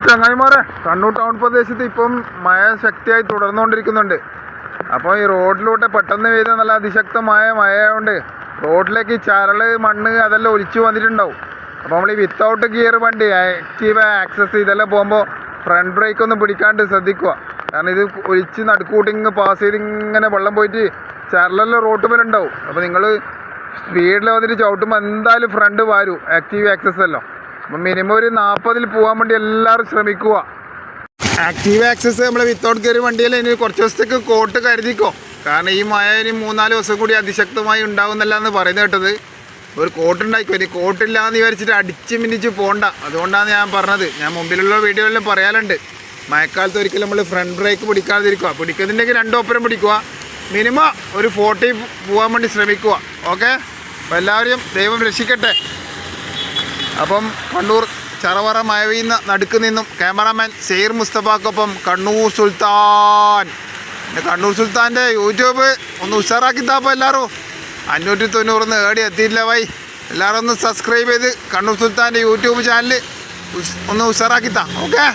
ചങ്ങായിമാരെ, കണ്ണൂർ ടൗൺ പ്രദേശത്ത് ഇപ്പം മഴ ശക്തിയായി തുടർന്നുകൊണ്ടിരിക്കുന്നുണ്ട്. അപ്പോൾ ഈ റോഡിലൂടെ പെട്ടെന്ന് പെയ്ത നല്ല അതിശക്തമായ മഴയായതുകൊണ്ട് റോഡിലേക്ക് ചരള്, മണ്ണ് അതെല്ലാം ഒലിച്ചു വന്നിട്ടുണ്ടാവും. അപ്പോൾ നമ്മൾ ഈ വിത്തൗട്ട് ഗിയർ വണ്ടി, ആക്റ്റീവ് ആക്സസ് ഇതെല്ലാം പോകുമ്പോൾ ഫ്രണ്ട് ബ്രേക്ക് ഒന്ന് പിടിക്കാണ്ട് ശ്രദ്ധിക്കുക. കാരണം ഇത് ഒലിച്ച് നടുക്കൂട്ടിങ്ങ് പാസ് ചെയ്ത് ഇങ്ങനെ വെള്ളം പോയിട്ട് ചരലെല്ലാം റോഡ് മേലെ ഉണ്ടാവും. അപ്പോൾ നിങ്ങൾ സ്പീഡിൽ വന്നിട്ട് ചവിട്ടുമ്പോൾ എന്തായാലും ഫ്രണ്ട് വാരും ആക്റ്റീവ് ആക്സസ് എല്ലാം. അപ്പം മിനിമം ഒരു 40-ൽ പോകാൻ വേണ്ടി എല്ലാവരും ശ്രമിക്കുക. ആക്റ്റീവ് ആക്സസ് നമ്മളെ വിത്തൗട്ട് ഗിയർ വണ്ടിയിൽ ഇനി കുറച്ച് ദിവസത്തേക്ക് കോട്ട് കരുതിക്കോ. കാരണം ഈ മഴ ഇനി 3-4 ദിവസം കൂടി അതിശക്തമായി ഉണ്ടാവുന്നല്ല എന്ന് പറയുന്നത് കേട്ടത്. ഒരു കോട്ട് ഉണ്ടായിക്കോ. ഇനി കോട്ടില്ലാന്ന് വിചാരിച്ചിട്ട് അടിച്ച് മിന്നിച്ച് പോകണ്ട. അതുകൊണ്ടാണ് ഞാൻ പറഞ്ഞത്. ഞാൻ മുമ്പിലുള്ള വീഡിയോയിലും പറയാറുണ്ട്, മഴക്കാലത്ത് ഒരിക്കലും നമ്മൾ ഫ്രണ്ട് ബ്രേക്ക് പിടിക്കാതിരിക്കുക. പിടിക്കുന്നുണ്ടെങ്കിൽ 2 ഒപ്പരം പിടിക്കുക. മിനിമം ഒരു 40 പോകാൻ വേണ്ടി ശ്രമിക്കുക. ഓക്കെ, അപ്പോൾ എല്ലാവരെയും ദൈവം രക്ഷിക്കട്ടെ. അപ്പം കണ്ണൂർ ചറവറ മഴവീന്ന നടുക്ക് നിന്നും ക്യാമറാമാൻ സെയ്ർ മുസ്തഫാക്കൊപ്പം കണ്ണൂർ സുൽത്താൻ. കണ്ണൂർ സുൽത്താൻ്റെ യൂട്യൂബ് ഒന്ന് ഉഷാറാക്കി താപ്പോൾ എല്ലാവരും. 590 ഏടി എത്തിയില്ല വൈ. എല്ലാവരും ഒന്ന് സബ്സ്ക്രൈബ് ചെയ്ത് കണ്ണൂർ സുൽത്താൻ്റെ യൂട്യൂബ് ചാനൽ ഒന്ന് ഉഷാറാക്കി താ. ഓക്കെ.